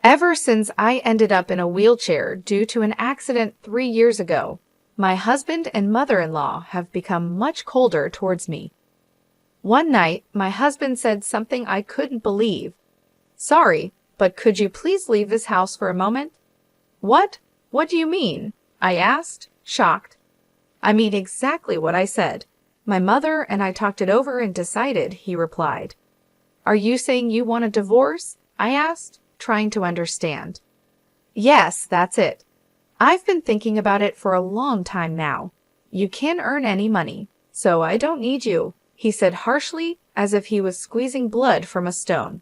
Ever since I ended up in a wheelchair due to an accident 3 years ago, my husband and mother-in-law have become much colder towards me. One night, my husband said something I couldn't believe. "Sorry, but could you please leave this house for a moment?" "What? What do you mean?" I asked, shocked. "I mean exactly what I said. My mother and I talked it over and decided," he replied. "Are you saying you want a divorce?" I asked, trying to understand. "Yes, that's it. I've been thinking about it for a long time now. You can't earn any money, so I don't need you," he said harshly, as if he was squeezing blood from a stone.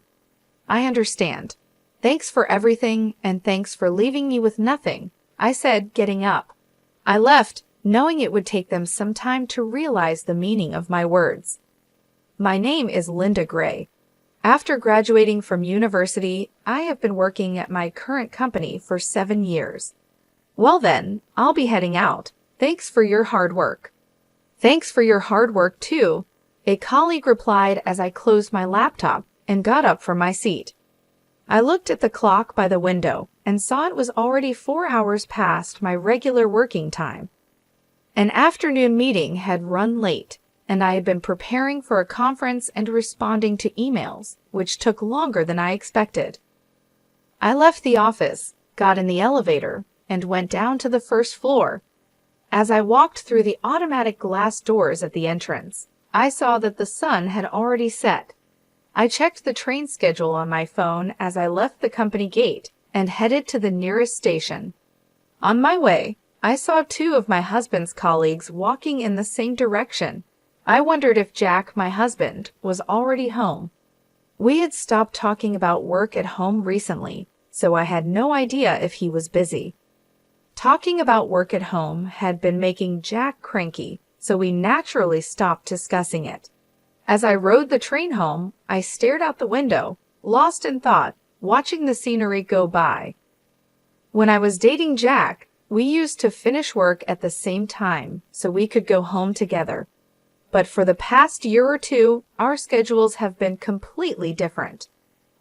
"I understand. Thanks for everything, and thanks for leaving me with nothing," I said, getting up. I left, knowing it would take them some time to realize the meaning of my words. My name is Linda Gray. After graduating from university, I have been working at my current company for 7 years. "Well then, I'll be heading out. Thanks for your hard work." "Thanks for your hard work too," a colleague replied as I closed my laptop and got up from my seat. I looked at the clock by the window and saw it was already 4 hours past my regular working time. An afternoon meeting had run late, and I had been preparing for a conference and responding to emails, which took longer than I expected. I left the office, got in the elevator, and went down to the first floor. As I walked through the automatic glass doors at the entrance, I saw that the sun had already set. I checked the train schedule on my phone as I left the company gate and headed to the nearest station. On my way, I saw 2 of my husband's colleagues walking in the same direction. I wondered if Jack, my husband, was already home. We had stopped talking about work at home recently, so I had no idea if he was busy. Talking about work at home had been making Jack cranky, so we naturally stopped discussing it. As I rode the train home, I stared out the window, lost in thought, watching the scenery go by. When I was dating Jack, we used to finish work at the same time so we could go home together. But for the past year or 2, our schedules have been completely different.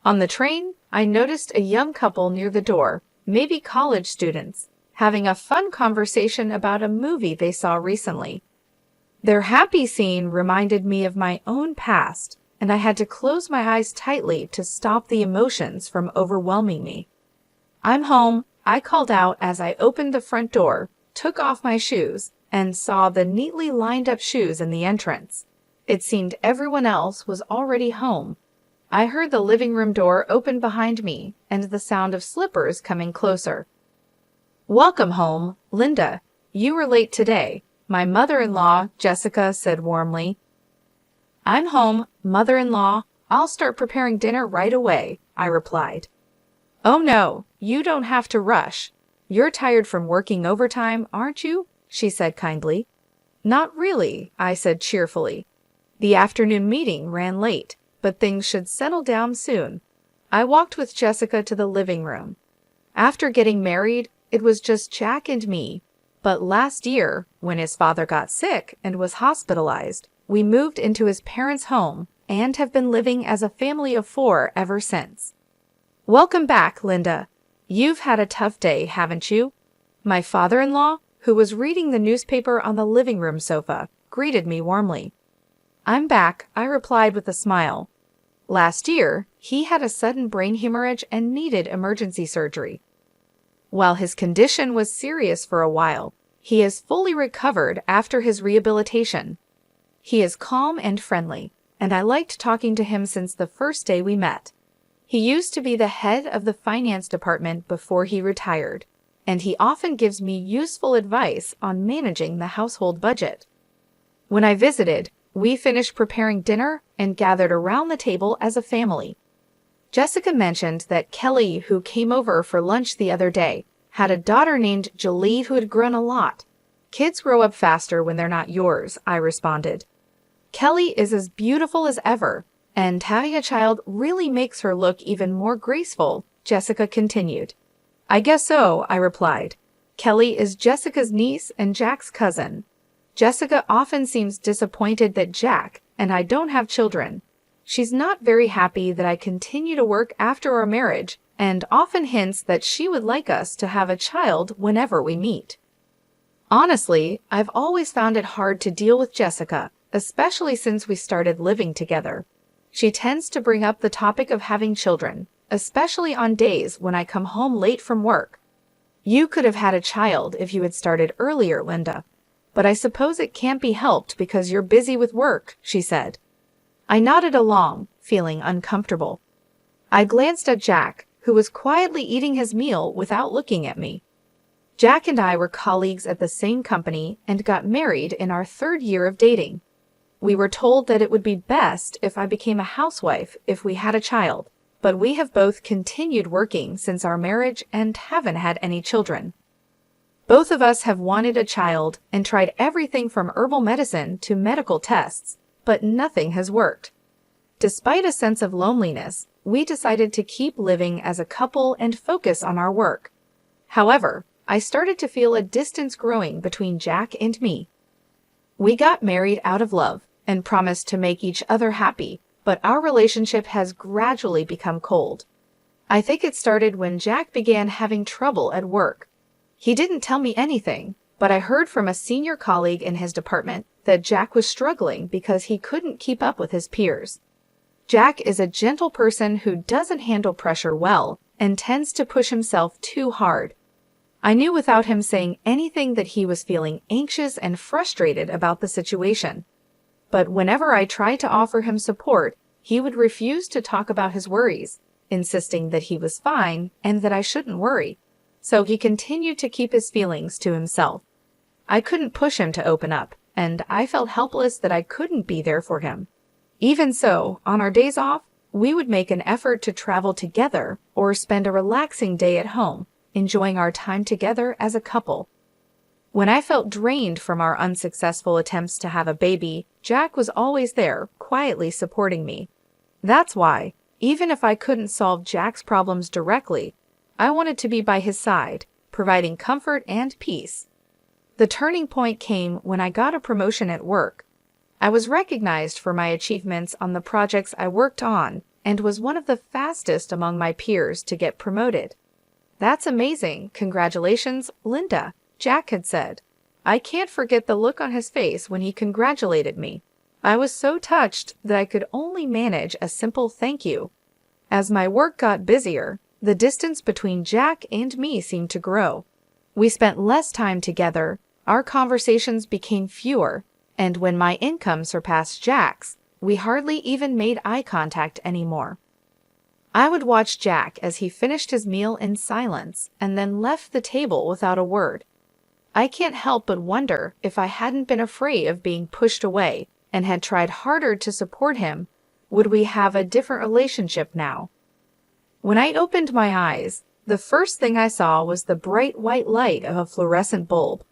On the train, I noticed a young couple near the door, maybe college students, having a fun conversation about a movie they saw recently. Their happy scene reminded me of my own past, and I had to close my eyes tightly to stop the emotions from overwhelming me. "I'm home," I called out as I opened the front door, took off my shoes, and saw the neatly lined up shoes in the entrance. It seemed everyone else was already home. I heard the living room door open behind me and the sound of slippers coming closer. "Welcome home, Linda. You were late today," my mother-in-law, Jessica, said warmly. "I'm home, mother-in-law. I'll start preparing dinner right away," I replied. "Oh no, you don't have to rush. You're tired from working overtime, aren't you?" she said kindly. "Not really," I said cheerfully. "The afternoon meeting ran late, but things should settle down soon." I walked with Jessica to the living room. After getting married, it was just Jack and me. But last year, when his father got sick and was hospitalized, we moved into his parents' home and have been living as a family of 4 ever since. "Welcome back, Linda. You've had a tough day, haven't you?" My father-in-law, who was reading the newspaper on the living room sofa, greeted me warmly. "I'm back," I replied with a smile. Last year, he had a sudden brain hemorrhage and needed emergency surgery. While his condition was serious for a while, he has fully recovered after his rehabilitation. He is calm and friendly, and I liked talking to him since the first day we met. He used to be the head of the finance department before he retired, and he often gives me useful advice on managing the household budget. When I visited, we finished preparing dinner and gathered around the table as a family. Jessica mentioned that Kelly, who came over for lunch the other day, had a daughter named Jolie who had grown a lot. "Kids grow up faster when they're not yours," I responded. "Kelly is as beautiful as ever, and having a child really makes her look even more graceful," Jessica continued. "I guess so," I replied. "Kelly is Jessica's niece and Jack's cousin. Jessica often seems disappointed that Jack and I don't have children. She's not very happy that I continue to work after our marriage and often hints that she would like us to have a child whenever we meet. Honestly, I've always found it hard to deal with Jessica, especially since we started living together. She tends to bring up the topic of having children, especially on days when I come home late from work. You could have had a child if you had started earlier, Linda, but I suppose it can't be helped because you're busy with work, she said. I nodded along, feeling uncomfortable. I glanced at Jack, who was quietly eating his meal without looking at me. Jack and I were colleagues at the same company and got married in our 3rd year of dating. We were told that it would be best if I became a housewife if we had a child, but we have both continued working since our marriage and haven't had any children. Both of us have wanted a child and tried everything from herbal medicine to medical tests, but nothing has worked. Despite a sense of loneliness, we decided to keep living as a couple and focus on our work. However, I started to feel a distance growing between Jack and me. We got married out of love and promised to make each other happy, but our relationship has gradually become cold. I think it started when Jack began having trouble at work. He didn't tell me anything, but I heard from a senior colleague in his department that Jack was struggling because he couldn't keep up with his peers. Jack is a gentle person who doesn't handle pressure well and tends to push himself too hard. I knew without him saying anything that he was feeling anxious and frustrated about the situation. But whenever I tried to offer him support, he would refuse to talk about his worries, insisting that he was fine and that I shouldn't worry. So he continued to keep his feelings to himself. I couldn't push him to open up, and I felt helpless that I couldn't be there for him. Even so, on our days off, we would make an effort to travel together or spend a relaxing day at home, enjoying our time together as a couple. When I felt drained from our unsuccessful attempts to have a baby, Jack was always there, quietly supporting me. That's why, even if I couldn't solve Jack's problems directly, I wanted to be by his side, providing comfort and peace. The turning point came when I got a promotion at work. I was recognized for my achievements on the projects I worked on and was one of the fastest among my peers to get promoted. That's amazing. Congratulations, Linda, Jack had said. I can't forget the look on his face when he congratulated me. I was so touched that I could only manage a simple thank you. As my work got busier, the distance between Jack and me seemed to grow. We spent less time together, our conversations became fewer, and when my income surpassed Jack's, we hardly even made eye contact anymore. I would watch Jack as he finished his meal in silence and then left the table without a word. I can't help but wonder if I hadn't been afraid of being pushed away and had tried harder to support him, would we have a different relationship now? When I opened my eyes, the first thing I saw was the bright white light of a fluorescent bulb.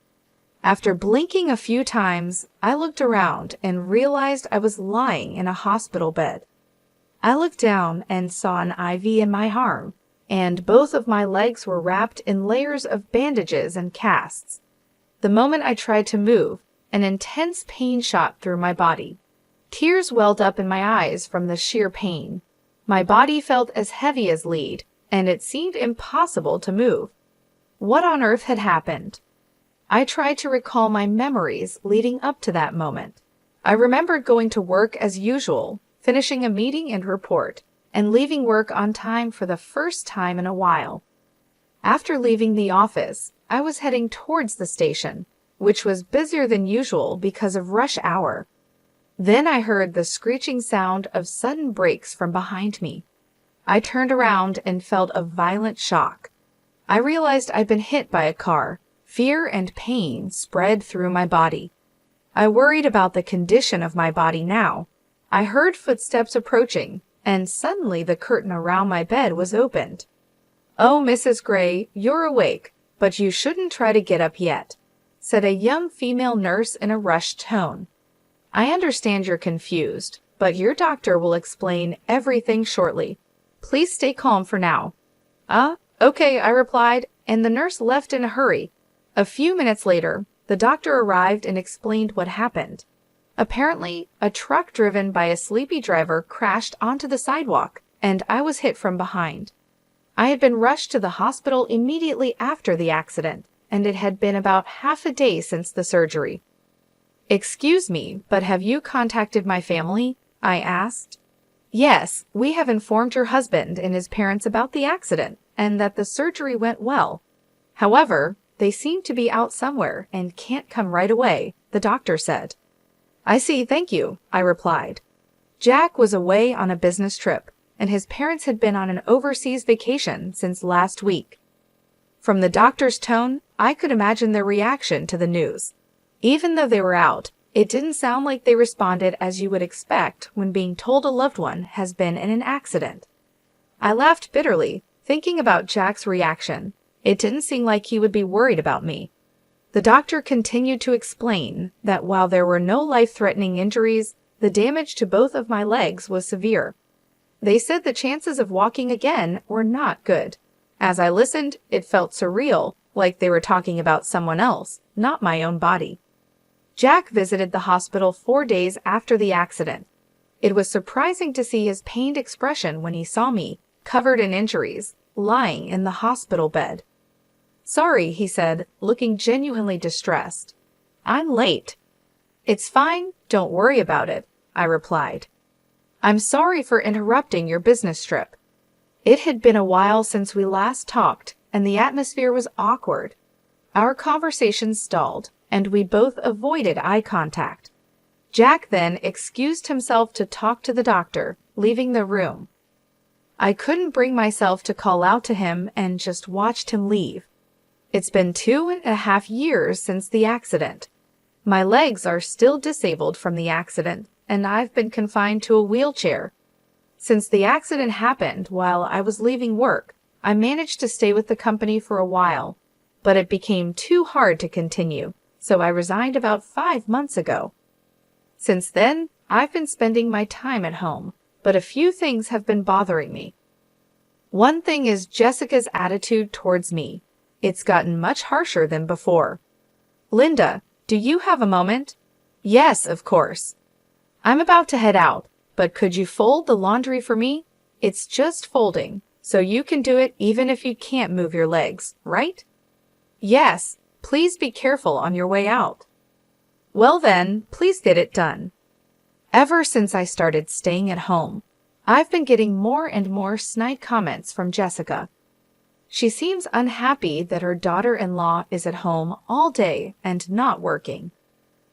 After blinking a few times, I looked around and realized I was lying in a hospital bed. I looked down and saw an IV in my arm, and both of my legs were wrapped in layers of bandages and casts. The moment I tried to move, an intense pain shot through my body. Tears welled up in my eyes from the sheer pain. My body felt as heavy as lead, and it seemed impossible to move. What on earth had happened? I tried to recall my memories leading up to that moment. I remembered going to work as usual, finishing a meeting and report, and leaving work on time for the first time in a while. After leaving the office, I was heading towards the station, which was busier than usual because of rush hour. Then I heard the screeching sound of sudden brakes from behind me. I turned around and felt a violent shock. I realized I'd been hit by a car. Fear and pain spread through my body. I worried about the condition of my body now. I heard footsteps approaching, and suddenly the curtain around my bed was opened. "Oh, Mrs. Gray, you're awake, but you shouldn't try to get up yet," said a young female nurse in a rushed tone. "I understand you're confused, but your doctor will explain everything shortly. Please stay calm for now." Okay, I replied, and the nurse left in a hurry. A few minutes later, the doctor arrived and explained what happened. Apparently, a truck driven by a sleepy driver crashed onto the sidewalk, and I was hit from behind. I had been rushed to the hospital immediately after the accident, and it had been about half a day since the surgery. "Excuse me, but have you contacted my family?" I asked. "Yes, we have informed your husband and his parents about the accident and that the surgery went well. However, they seem to be out somewhere and can't come right away," the doctor said. "I see, thank you," I replied. Jack was away on a business trip, and his parents had been on an overseas vacation since last week. From the doctor's tone, I could imagine their reaction to the news. Even though they were out, it didn't sound like they responded as you would expect when being told a loved one has been in an accident. I laughed bitterly, thinking about Jack's reaction. It didn't seem like he would be worried about me. The doctor continued to explain that while there were no life-threatening injuries, the damage to both of my legs was severe. They said the chances of walking again were not good. As I listened, it felt surreal, like they were talking about someone else, not my own body. Jack visited the hospital 4 days after the accident. It was surprising to see his pained expression when he saw me, covered in injuries, lying in the hospital bed. "Sorry," he said, looking genuinely distressed. "I'm late." "It's fine, don't worry about it," I replied. "I'm sorry for interrupting your business trip." It had been a while since we last talked, and the atmosphere was awkward. Our conversation stalled, and we both avoided eye contact. Jack then excused himself to talk to the doctor, leaving the room. I couldn't bring myself to call out to him and just watched him leave. It's been 2.5 years since the accident. My legs are still disabled from the accident, and I've been confined to a wheelchair. Since the accident happened while I was leaving work, I managed to stay with the company for a while, but it became too hard to continue, so I resigned about 5 months ago. Since then, I've been spending my time at home, but a few things have been bothering me. One thing is Jessica's attitude towards me. It's gotten much harsher than before. "Linda, do you have a moment?" "Yes, of course." "I'm about to head out, but could you fold the laundry for me? It's just folding, so you can do it even if you can't move your legs, right?" "Yes, please be careful on your way out." "Well then, please get it done." Ever since I started staying at home, I've been getting more and more snide comments from Jessica. She seems unhappy that her daughter-in-law is at home all day and not working.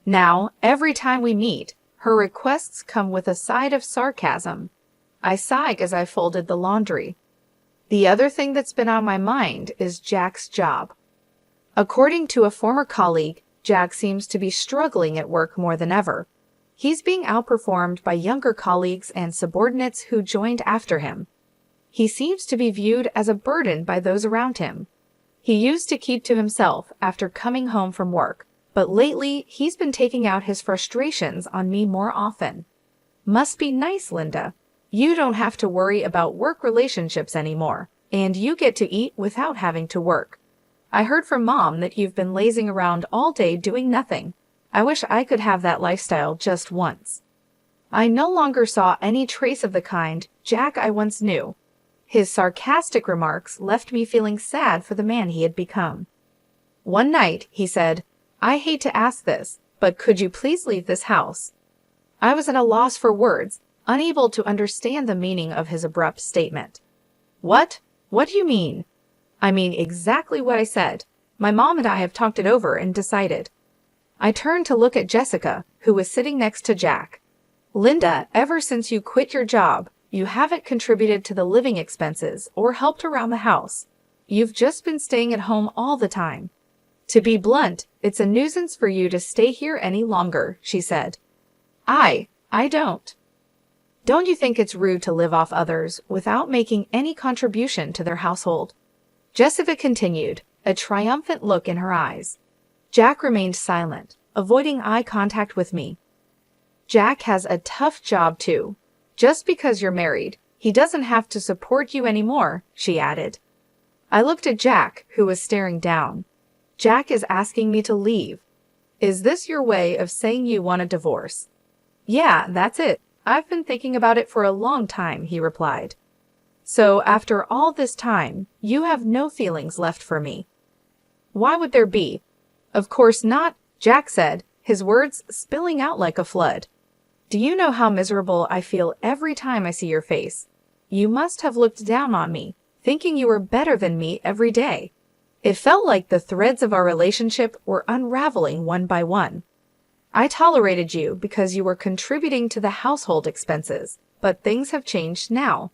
Now, every time we meet, her requests come with a side of sarcasm. I sighed as I folded the laundry. The other thing that's been on my mind is Jack's job. According to a former colleague, Jack seems to be struggling at work more than ever. He's being outperformed by younger colleagues and subordinates who joined after him. He seems to be viewed as a burden by those around him. He used to keep to himself after coming home from work, but lately he's been taking out his frustrations on me more often. Must be nice, Linda. You don't have to worry about work relationships anymore, and you get to eat without having to work. I heard from Mom that you've been lazing around all day doing nothing. I wish I could have that lifestyle just once. I no longer saw any trace of the kind Jack I once knew. His sarcastic remarks left me feeling sad for the man he had become. One night, he said, "I hate to ask this, but could you please leave this house?" I was at a loss for words, unable to understand the meaning of his abrupt statement. "What? What do you mean?" "I mean exactly what I said. My mom and I have talked it over and decided." I turned to look at Jessica, who was sitting next to Jack. "Linda, ever since you quit your job, you haven't contributed to the living expenses or helped around the house. You've just been staying at home all the time. To be blunt, it's a nuisance for you to stay here any longer," she said. I don't. Don't you think it's rude to live off others without making any contribution to their household?" Jessica continued, a triumphant look in her eyes. Jack remained silent, avoiding eye contact with me. "Jack has a tough job too. Just because you're married, he doesn't have to support you anymore," she added. I looked at Jack, who was staring down. "Jack is asking me to leave. Is this your way of saying you want a divorce?" "Yeah, that's it. I've been thinking about it for a long time," he replied. So after all this time, you have no feelings left for me. Why would there be? Of course not, Jack said, his words spilling out like a flood. Do you know how miserable I feel every time I see your face? You must have looked down on me, thinking you were better than me every day. It felt like the threads of our relationship were unraveling one by one. I tolerated you because you were contributing to the household expenses, but things have changed now.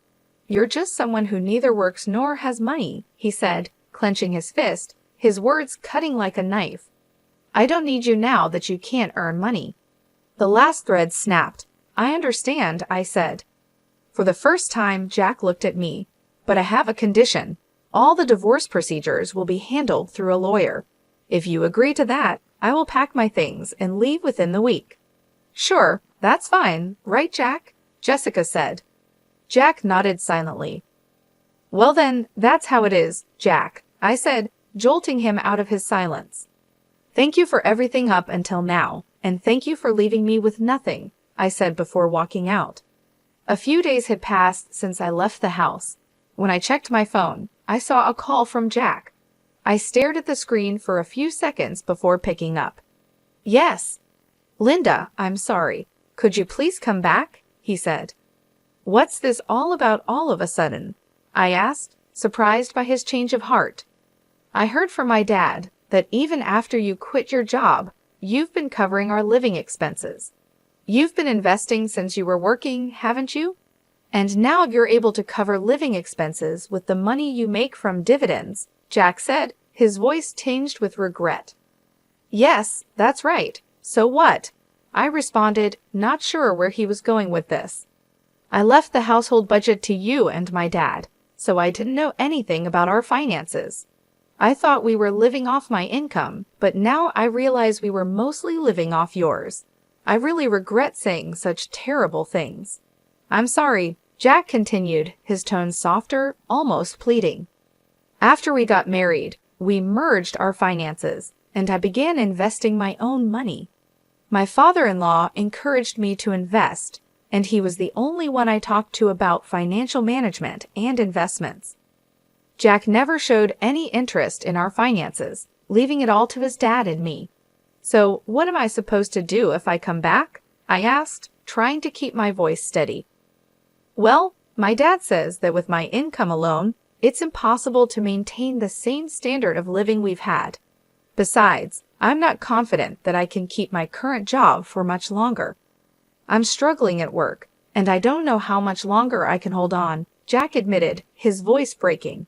You're just someone who neither works nor has money, he said, clenching his fist, his words cutting like a knife. I don't need you now that you can't earn money. The last thread snapped. I understand, I said. For the first time, Jack looked at me. But I have a condition. All the divorce procedures will be handled through a lawyer. If you agree to that, I will pack my things and leave within the week. Sure, that's fine, right, Jack? Jessica said. Jack nodded silently. Well then, that's how it is, Jack, I said, jolting him out of his silence. Thank you for everything up until now, and thank you for leaving me with nothing, I said before walking out. A few days had passed since I left the house. When I checked my phone, I saw a call from Jack. I stared at the screen for a few seconds before picking up. Yes. Linda, I'm sorry. Could you please come back? He said. What's this all about all of a sudden? I asked, surprised by his change of heart. I heard from my dad that even after you quit your job, you've been covering our living expenses. You've been investing since you were working, haven't you? And now you're able to cover living expenses with the money you make from dividends, Jack said, his voice tinged with regret. Yes, that's right. So what? I responded, not sure where he was going with this. I left the household budget to you and my dad, so I didn't know anything about our finances. I thought we were living off my income, but now I realize we were mostly living off yours. I really regret saying such terrible things. I'm sorry, Jack continued, his tone softer, almost pleading. After we got married, we merged our finances, and I began investing my own money. My father-in-law encouraged me to invest, and he was the only one I talked to about financial management and investments. Jack never showed any interest in our finances, leaving it all to his dad and me. So what am I supposed to do if I come back? I asked, trying to keep my voice steady. Well, my dad says that with my income alone, it's impossible to maintain the same standard of living we've had. Besides, I'm not confident that I can keep my current job for much longer. I'm struggling at work, and I don't know how much longer I can hold on, Jack admitted, his voice breaking.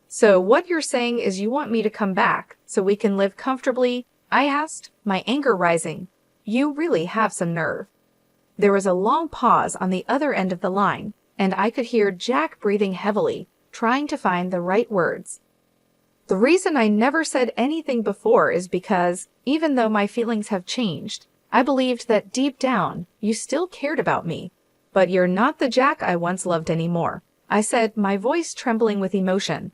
So what you're saying is you want me to come back so we can live comfortably? I asked, my anger rising. You really have some nerve. There was a long pause on the other end of the line, and I could hear Jack breathing heavily, trying to find the right words. The reason I never said anything before is because, even though my feelings have changed, I believed that deep down you still cared about me. But you're not the Jack I once loved anymore, I said, my voice trembling with emotion.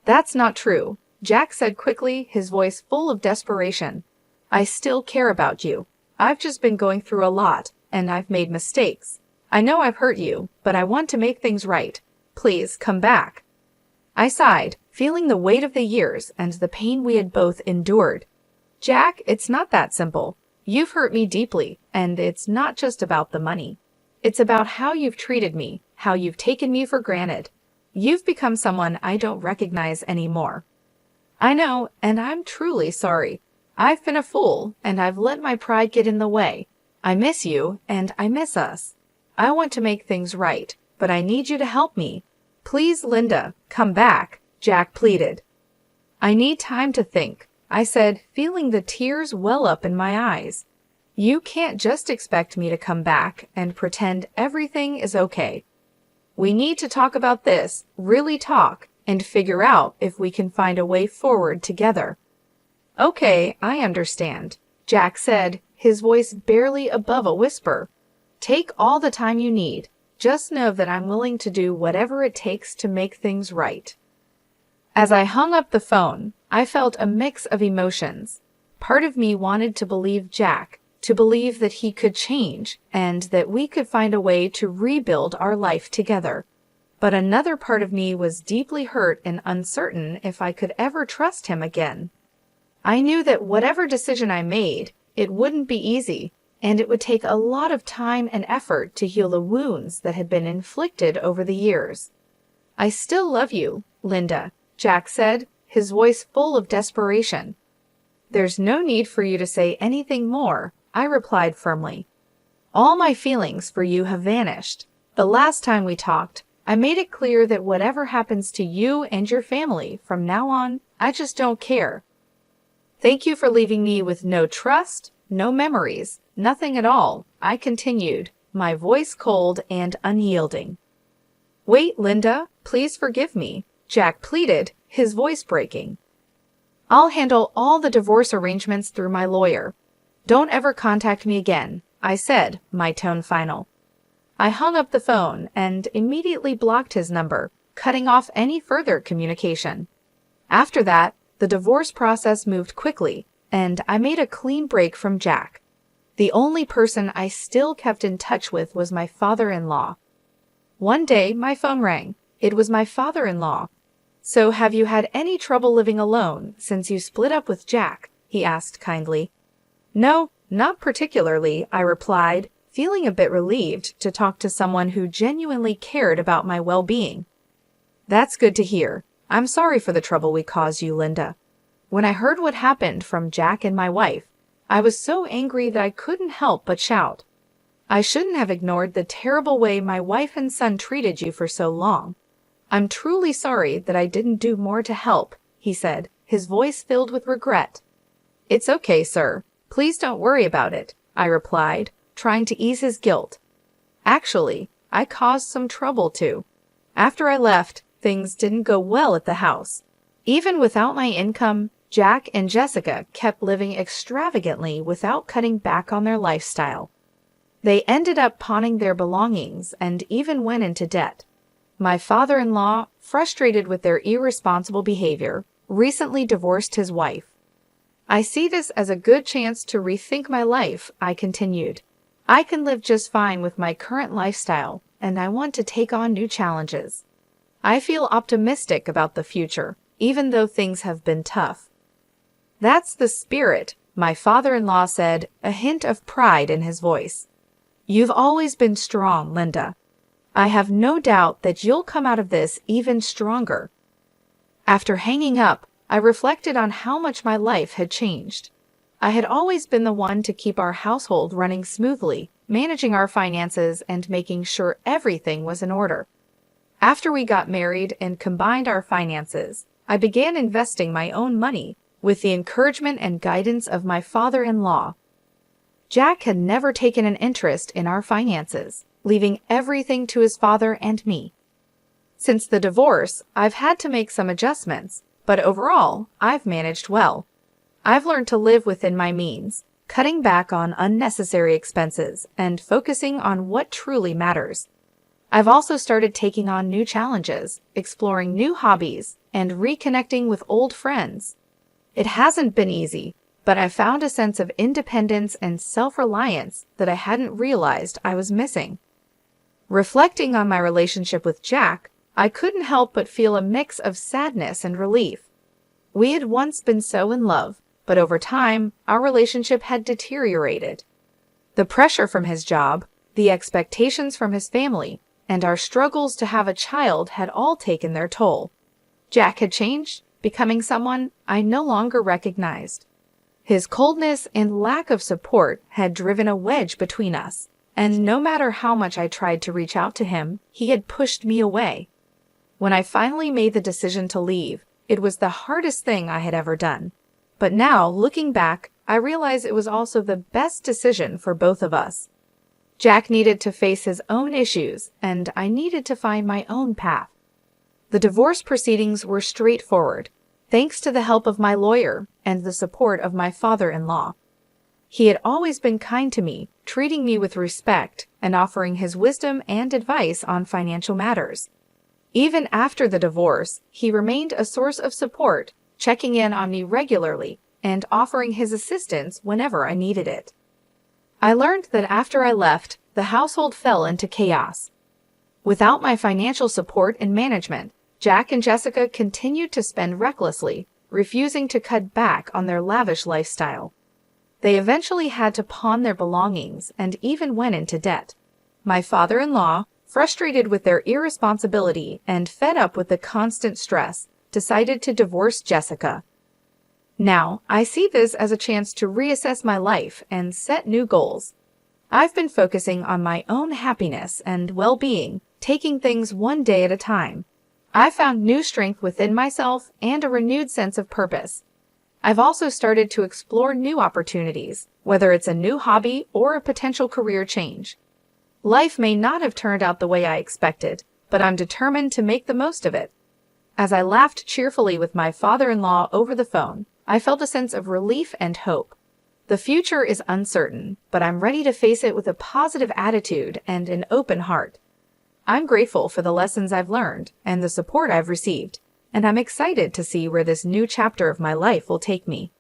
That's not true, Jack said quickly, his voice full of desperation. I still care about you. I've just been going through a lot, and I've made mistakes. I know I've hurt you, but I want to make things right. Please come back. I sighed, feeling the weight of the years and the pain we had both endured. Jack, it's not that simple. You've hurt me deeply, and it's not just about the money. It's about how you've treated me, how you've taken me for granted. You've become someone I don't recognize anymore. I know, and I'm truly sorry. I've been a fool, and I've let my pride get in the way. I miss you, and I miss us. I want to make things right, but I need you to help me. Please, Linda, come back, Jack pleaded. I need time to think, I said, feeling the tears well up in my eyes. You can't just expect me to come back and pretend everything is okay. We need to talk about this, really talk, and figure out if we can find a way forward together. Okay, I understand, Jack said, his voice barely above a whisper. Take all the time you need. Just know that I'm willing to do whatever it takes to make things right. As I hung up the phone, I felt a mix of emotions. Part of me wanted to believe Jack, to believe that he could change and that we could find a way to rebuild our life together. But another part of me was deeply hurt and uncertain if I could ever trust him again. I knew that whatever decision I made, it wouldn't be easy, and it would take a lot of time and effort to heal the wounds that had been inflicted over the years. "I still love you, Linda," Jack said, his voice full of desperation. "There's no need for you to say anything more," I replied firmly. "All my feelings for you have vanished. The last time we talked, I made it clear that whatever happens to you and your family from now on, I just don't care. Thank you for leaving me with no trust, no memories, nothing at all," I continued, my voice cold and unyielding. "Wait, Linda, please forgive me," Jack pleaded, his voice breaking. "I'll handle all the divorce arrangements through my lawyer. Don't ever contact me again," I said, my tone final. I hung up the phone and immediately blocked his number, cutting off any further communication. After that, the divorce process moved quickly, and I made a clean break from Jack. The only person I still kept in touch with was my father-in-law. One day, my phone rang. It was my father-in-law. "So have you had any trouble living alone since you split up with Jack?" he asked kindly. "No, not particularly," I replied, feeling a bit relieved to talk to someone who genuinely cared about my well-being. "That's good to hear. I'm sorry for the trouble we caused you, Linda. When I heard what happened from Jack and my wife, I was so angry that I couldn't help but shout. I shouldn't have ignored the terrible way my wife and son treated you for so long. I'm truly sorry that I didn't do more to help," he said, his voice filled with regret. "It's okay, sir. Please don't worry about it," I replied, trying to ease his guilt. "Actually, I caused some trouble too. After I left, things didn't go well at the house. Even without my income, Jack and Jessica kept living extravagantly without cutting back on their lifestyle. They ended up pawning their belongings and even went into debt. My father-in-law, frustrated with their irresponsible behavior, recently divorced his wife. I see this as a good chance to rethink my life," I continued. "I can live just fine with my current lifestyle, and I want to take on new challenges. I feel optimistic about the future, even though things have been tough." "That's the spirit," my father-in-law said, a hint of pride in his voice. "You've always been strong, Linda. I have no doubt that you'll come out of this even stronger." After hanging up, I reflected on how much my life had changed. I had always been the one to keep our household running smoothly, managing our finances and making sure everything was in order. After we got married and combined our finances, I began investing my own money with the encouragement and guidance of my father-in-law. Jack had never taken an interest in our finances, leaving everything to his father and me. Since the divorce, I've had to make some adjustments, but overall, I've managed well. I've learned to live within my means, cutting back on unnecessary expenses and focusing on what truly matters. I've also started taking on new challenges, exploring new hobbies, and reconnecting with old friends. It hasn't been easy, but I've found a sense of independence and self-reliance that I hadn't realized I was missing. Reflecting on my relationship with Jack, I couldn't help but feel a mix of sadness and relief. We had once been so in love, but over time, our relationship had deteriorated. The pressure from his job, the expectations from his family, and our struggles to have a child had all taken their toll. Jack had changed, becoming someone I no longer recognized. His coldness and lack of support had driven a wedge between us, and no matter how much I tried to reach out to him, he had pushed me away. When I finally made the decision to leave, it was the hardest thing I had ever done. But now, looking back, I realize it was also the best decision for both of us. Jack needed to face his own issues, and I needed to find my own path. The divorce proceedings were straightforward, thanks to the help of my lawyer and the support of my father-in-law. He had always been kind to me, treating me with respect and offering his wisdom and advice on financial matters. Even after the divorce, he remained a source of support, checking in on me regularly and offering his assistance whenever I needed it. I learned that after I left, the household fell into chaos. Without my financial support and management, Jack and Jessica continued to spend recklessly, refusing to cut back on their lavish lifestyle. They eventually had to pawn their belongings and even went into debt. My father-in-law, frustrated with their irresponsibility and fed up with the constant stress, decided to divorce Jessica. Now, I see this as a chance to reassess my life and set new goals. I've been focusing on my own happiness and well-being, taking things one day at a time. I found new strength within myself and a renewed sense of purpose. I've also started to explore new opportunities, whether it's a new hobby or a potential career change. Life may not have turned out the way I expected, but I'm determined to make the most of it. As I laughed cheerfully with my father-in-law over the phone, I felt a sense of relief and hope. The future is uncertain, but I'm ready to face it with a positive attitude and an open heart. I'm grateful for the lessons I've learned and the support I've received, and I'm excited to see where this new chapter of my life will take me.